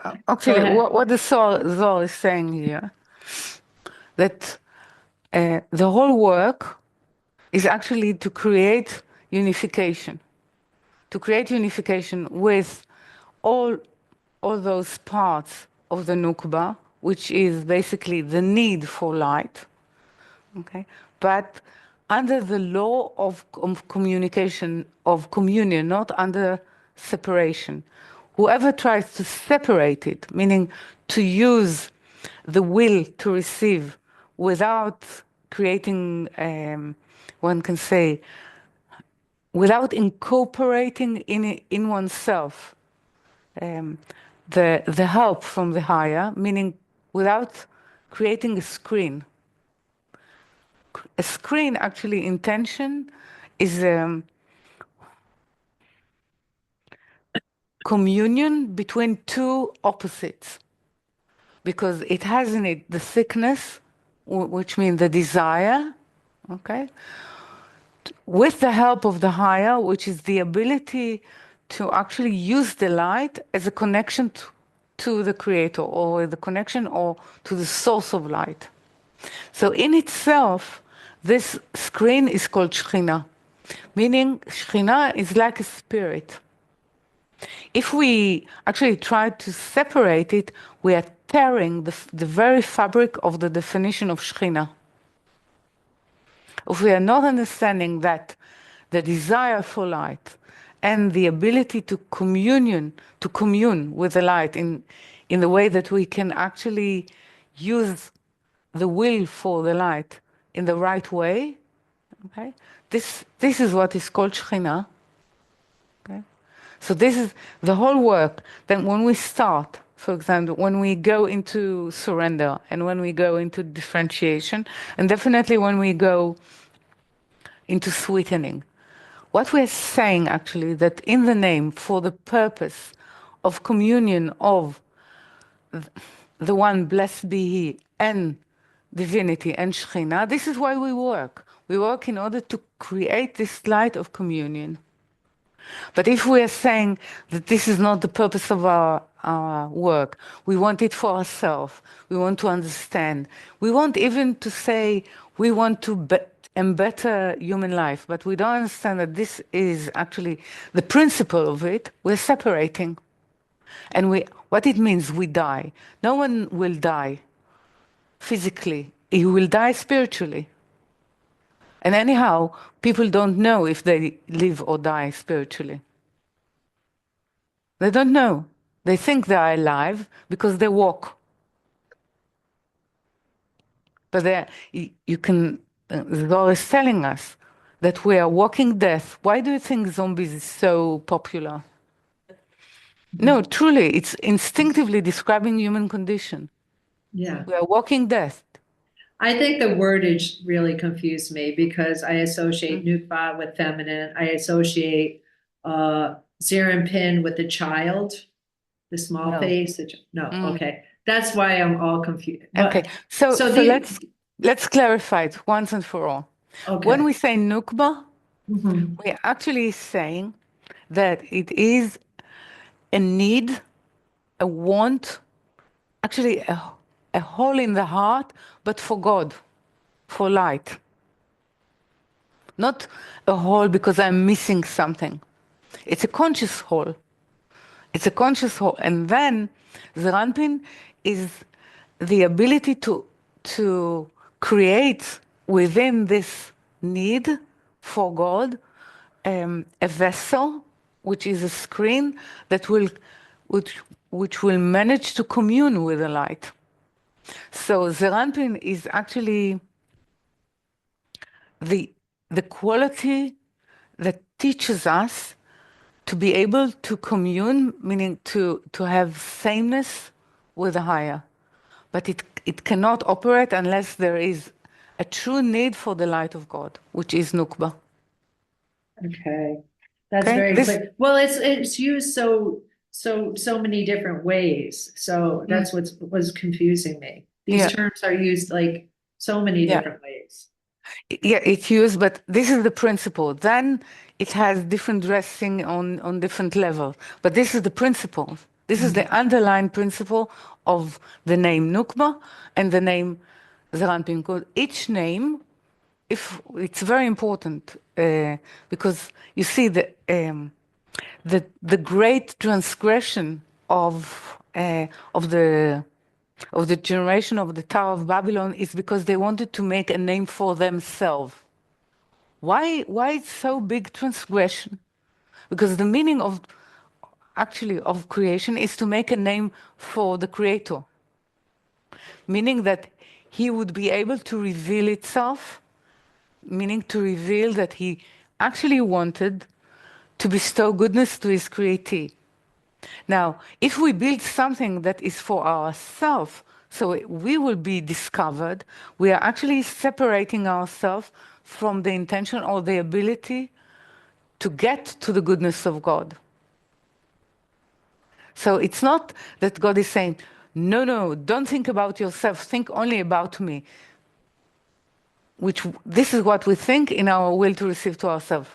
Go Actually, ahead. what the Zoar is saying here, that the whole work is actually to create unification with all all those parts of the Nukba, which is basically the need for light, okay? But under the law of communication, of communion, not under separation. Whoever tries to separate it, meaning to use the will to receive without creating, one can say, without incorporating in oneself um, the help from the higher, meaning without creating a screen. A screen, actually, intention is communion between two opposites, because it has in it the sickness, which means the desire, okay, with the help of the higher, which is the ability to actually use the light as a connection to the creator, or the connection or to the source of light. So in itself, this screen is called Shekhinah, meaning Shekhinah is like a spirit. If we actually try to separate it, we are tearing the very fabric of the definition of Shekhinah. If we are not understanding that the desire for light and the ability to commune with the light in the way that we can actually use the will for the light in the right way, okay? This is what is called Shekhinah. Okay? So this is the whole work. Then when we start, for example, when we go into surrender and when we go into differentiation, and definitely when we go into sweetening, what we're saying actually that in the name, for the purpose of communion of the one, blessed be he, and divinity and Shekhinah, this is why we work. We work in order to create this light of communion. But if we are saying that this is not the purpose of our work, we want it for ourselves, we want to understand, we want even to say we want to better human life, but we don't understand that this is actually the principle of it, we're separating. And what it means, we die. No one will die physically, he will die spiritually. And anyhow, people don't know if they live or die spiritually. They don't know. They think they are alive because they walk. But you can, Zohar is telling us that we are walking death. Why do you think zombies is so popular? No, truly, it's instinctively describing human condition. Yeah. We are walking death. I think the wordage really confused me because I associate Nukba with feminine. I associate Zer Anpin with the child, the small No. face. No, okay. That's why I'm all confused. Okay. But So so let's clarify it once and for all. When okay. we say Nukba, Mhm. we're actually saying that it is a need, a want, actually a hole in the heart, but for God, for light. Not a hole because I'm missing something. It's a conscious hole. It's a conscious hole. And then Zer Anpin is the ability to create within this need for God a vessel, which is a screen that which will manage to commune with the light. So Zer Anpin is actually the quality that teaches us to be able to commune, meaning to have sameness with the higher. But it cannot operate unless there is a true need for the light of God, which is Nukba. Okay. That's Okay? very This clear. Well, it's used so many different ways. So mm, that's what was confusing me. These yeah, terms are used like so many yeah. different ways. Yeah, it's used, but this is the principle. Then it has different dressing on different levels. But this is the principle. This is the underlying principle of the name Nukba and the name Zer Anpin. Each name, if it's very important, because you see the great transgression of the generation of the Tower of Babylon is because they wanted to make a name for themselves. Why it's so big transgression? Because the meaning of creation is to make a name for the Creator, meaning that he would be able to reveal itself, meaning to reveal that he actually wanted to bestow goodness to his createe. Now, if we build something that is for ourselves, so we will be discovered, we are actually separating ourselves from the intention or the ability to get to the goodness of God. So it's not that God is saying, no, don't think about yourself, think only about me. This is what we think in our will to receive to ourselves.